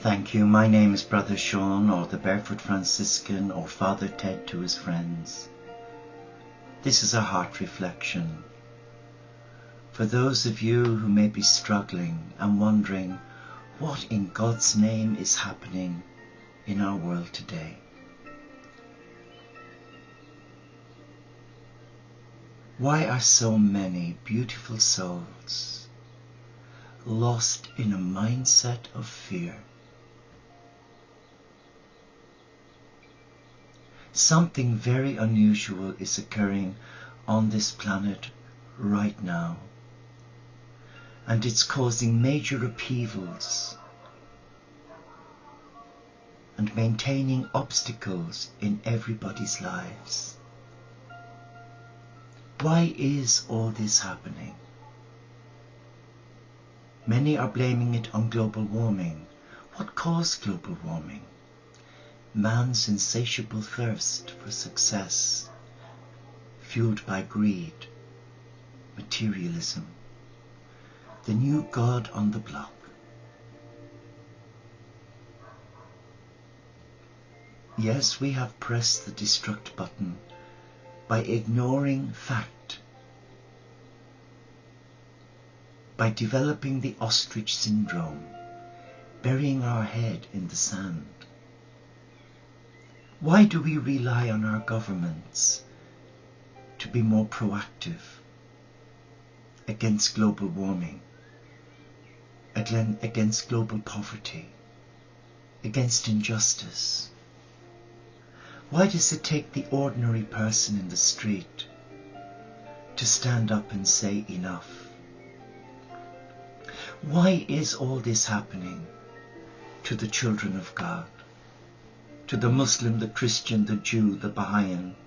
Thank you. My name is Brother Sean, or the Barefoot Franciscan, or Father Ted to his friends. This is a heart reflection. For those of you who may be struggling and wondering what in God's name is happening in our world today. Why are so many beautiful souls lost in a mindset of fear? Something very unusual is occurring on this planet right now, and it's causing major upheavals and maintaining obstacles in everybody's lives. Why is all this happening? Many are blaming it on global warming. What caused global warming? Man's insatiable thirst for success, fueled by greed, materialism, the new God on the block. Yes, we have pressed the destruct button by ignoring fact, by developing the ostrich syndrome, burying our head in the sand. Why do we rely on our governments to be more proactive against global warming, against global poverty, against injustice? Why does it take the ordinary person in the street to stand up and say enough? Why is all this happening to the children of God? To the Muslim, the Christian, the Jew, the Baha'in,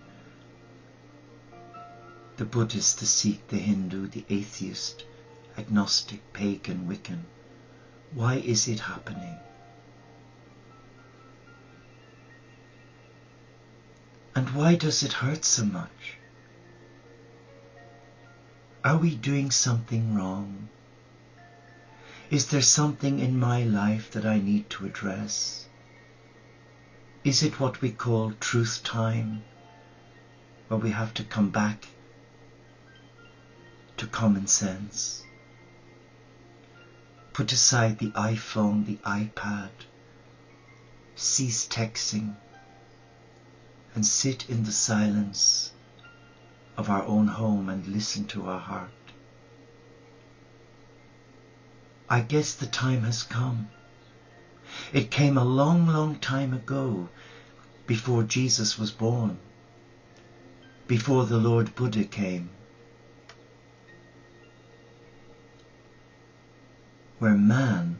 the Buddhist, the Sikh, the Hindu, the atheist, agnostic, pagan, Wiccan. Why is it happening? And why does it hurt so much? Are we doing something wrong? Is there something in my life that I need to address? Is it what we call truth time, where we have to come back to common sense? Put aside the iPhone, the iPad, cease texting, and sit in the silence of our own home and listen to our heart. I guess the time has come. It came a long, long time ago, before Jesus was born, before the Lord Buddha came, where man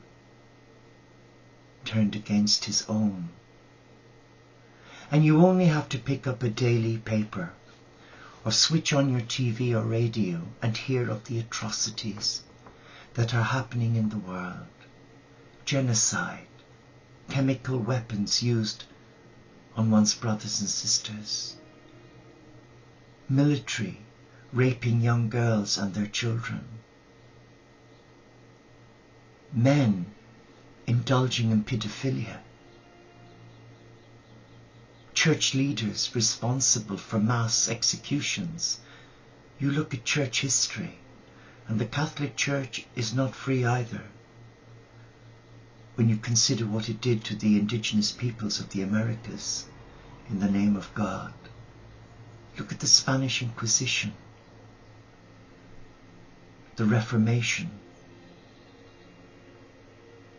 turned against his own. And you only have to pick up a daily paper or switch on your TV or radio and hear of the atrocities that are happening in the world. Genocide, chemical weapons used on one's brothers and sisters, military raping young girls and their children, men indulging in pedophilia, church leaders responsible for mass executions. You look at church history, and the Catholic Church is not free either. When you consider what it did to the indigenous peoples of the Americas in the name of God. Look at the Spanish Inquisition, the Reformation,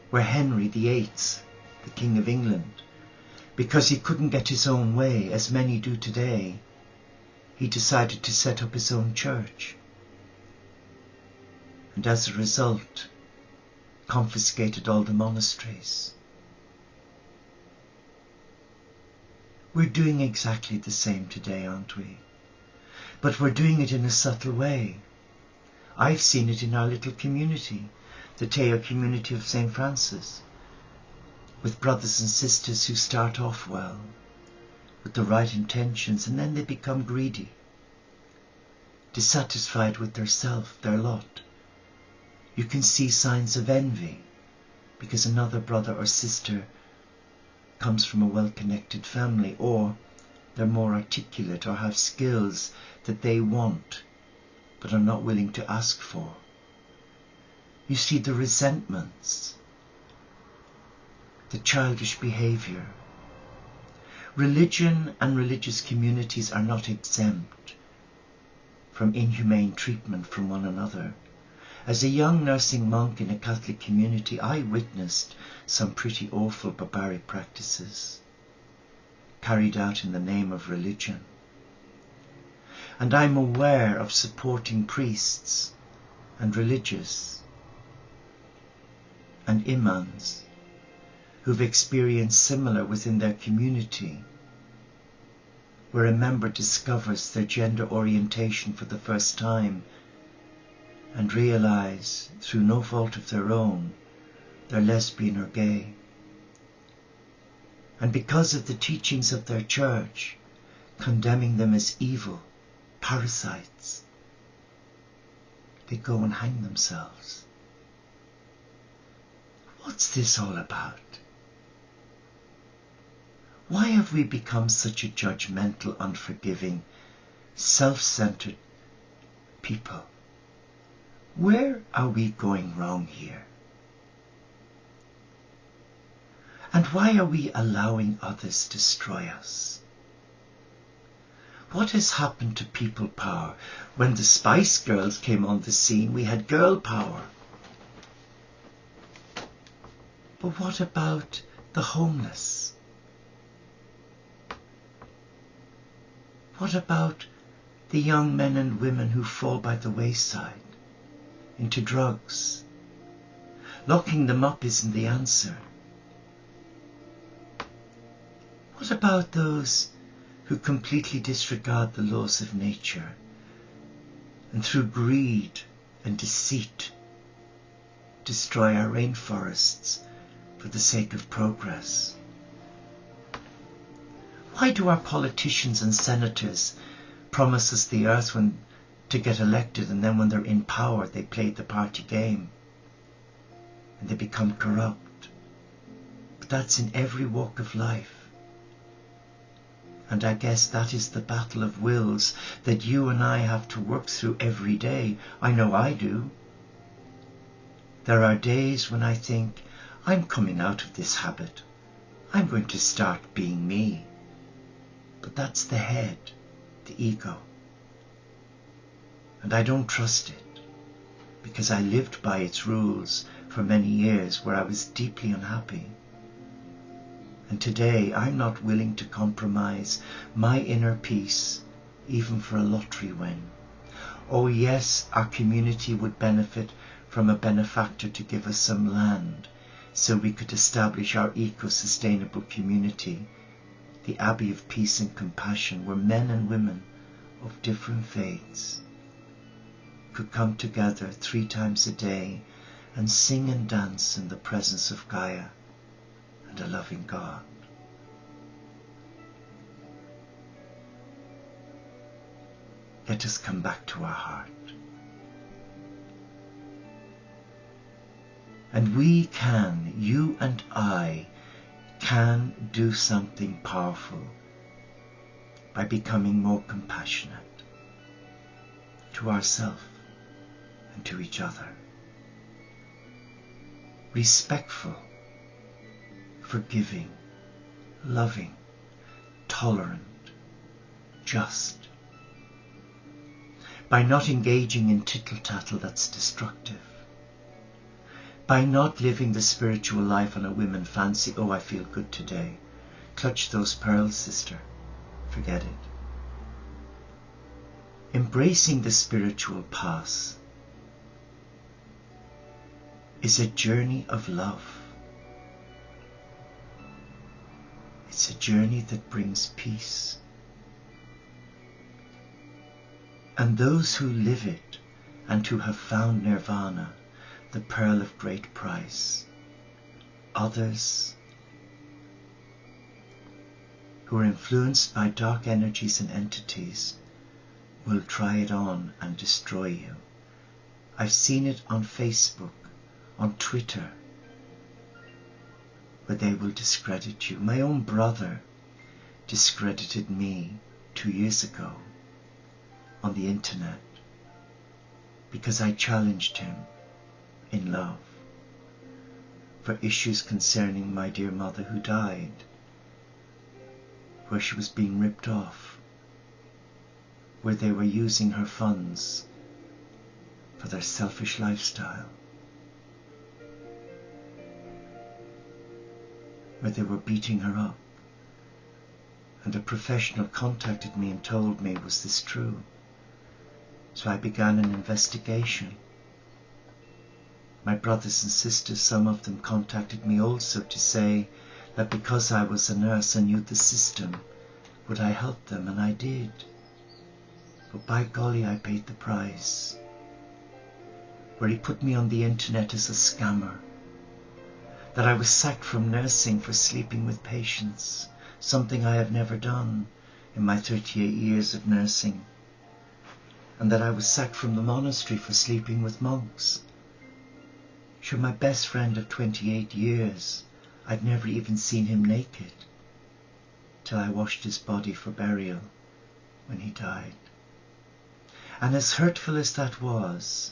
where Henry VIII, the King of England, because he couldn't get his own way, as many do today, he decided to set up his own church. And as a result, confiscated all the monasteries. We're doing exactly the same today, aren't we? But we're doing it in a subtle way. I've seen it in our little community, the Teo community of St. Francis, with brothers and sisters who start off well, with the right intentions, and then they become greedy, dissatisfied with their self, their lot. You can see signs of envy, because another brother or sister comes from a well-connected family, or they're more articulate or have skills that they want but are not willing to ask for. You see the resentments, the childish behavior. Religion and religious communities are not exempt from inhumane treatment from one another. As a young nursing monk in a Catholic community, I witnessed some pretty awful barbaric practices carried out in the name of religion. And I'm aware of supporting priests and religious and imams who've experienced similar within their community, where a member discovers their gender orientation for the first time and realize, through no fault of their own, they're lesbian or gay. And because of the teachings of their church, condemning them as evil, parasites, they go and hang themselves. What's this all about? Why have we become such a judgmental, unforgiving, self-centered people? Where are we going wrong here? And why are we allowing others to destroy us? What has happened to people power? When the Spice Girls came on the scene, we had girl power. But what about the homeless? What about the young men and women who fall by the wayside into drugs? Locking them up isn't the answer. What about those who completely disregard the laws of nature and through greed and deceit destroy our rainforests for the sake of progress? Why do our politicians and senators promise us the earth to get elected, and then when they're in power they play the party game and they become corrupt? But that's in every walk of life. And I guess that is the battle of wills that you and I have to work through every day. I know I do. There are days when I think, I'm coming out of this habit. I'm going to start being me. But that's the head, the ego. And I don't trust it, because I lived by its rules for many years where I was deeply unhappy. And today I'm not willing to compromise my inner peace, even for a lottery win. Oh yes, our community would benefit from a benefactor to give us some land, so we could establish our eco-sustainable community, the Abbey of Peace and Compassion, where men and women of different faiths could come together 3 times a day and sing and dance in the presence of Gaia and a loving God. Let us come back to our heart. And we can, you and I, can do something powerful by becoming more compassionate to ourselves and to each other. Respectful, forgiving, loving, tolerant, just. By not engaging in tittle-tattle that's destructive. By not living the spiritual life on a whim and fancy, oh, I feel good today. Clutch those pearls, sister. Forget it. Embracing the spiritual path is a journey of love. It's a journey that brings peace. And those who live it and who have found nirvana, the pearl of great price. Others who are influenced by dark energies and entities will try it on and destroy you. I've seen it on Facebook, on Twitter, where they will discredit you. My own brother discredited me 2 years ago on the internet because I challenged him in love for issues concerning my dear mother who died, where she was being ripped off, where they were using her funds for their selfish lifestyle, where they were beating her up. And a professional contacted me and told me, was this true? So I began an investigation. My brothers and sisters, some of them contacted me also to say that because I was a nurse and knew the system, would I help them, and I did. But by golly, I paid the price. Where he put me on the internet as a scammer, that I was sacked from nursing for sleeping with patients, something I have never done in my 38 years of nursing, and that I was sacked from the monastery for sleeping with monks. Sure, my best friend of 28 years, I'd never even seen him naked till I washed his body for burial when he died. And as hurtful as that was,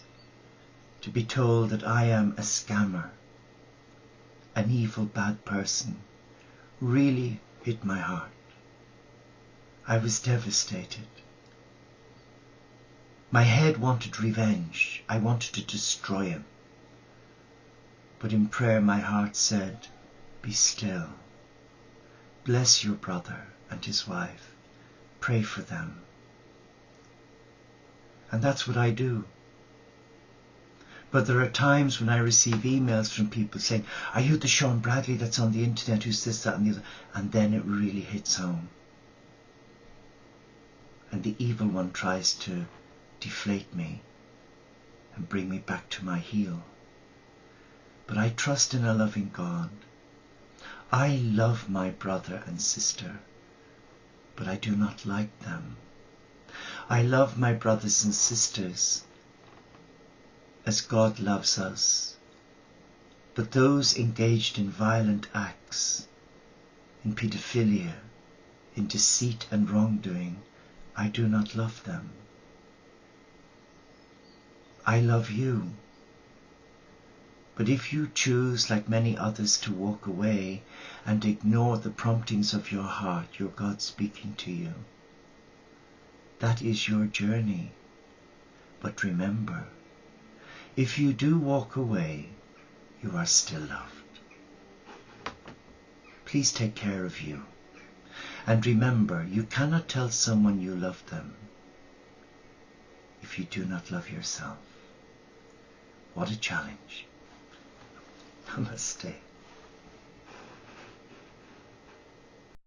to be told that I am a scammer, an evil, bad person, really hit my heart. I was devastated. My head wanted revenge. I wanted to destroy him. But in prayer my heart said, be still. Bless your brother and his wife. Pray for them. And that's what I do. But there are times when I receive emails from people saying, are you the Sean Bradley that's on the internet who's this, that and the other? And then it really hits home. And the evil one tries to deflate me and bring me back to my heel. But I trust in a loving God. I love my brother and sister, but I do not like them. I love my brothers and sisters as God loves us. But those engaged in violent acts, in pedophilia, in deceit and wrongdoing, I do not love them. I love you. But if you choose, like many others, to walk away and ignore the promptings of your heart, your God speaking to you, that is your journey. But remember, if you do walk away, you are still loved. Please take care of you. And remember, you cannot tell someone you love them if you do not love yourself. What a challenge. Namaste.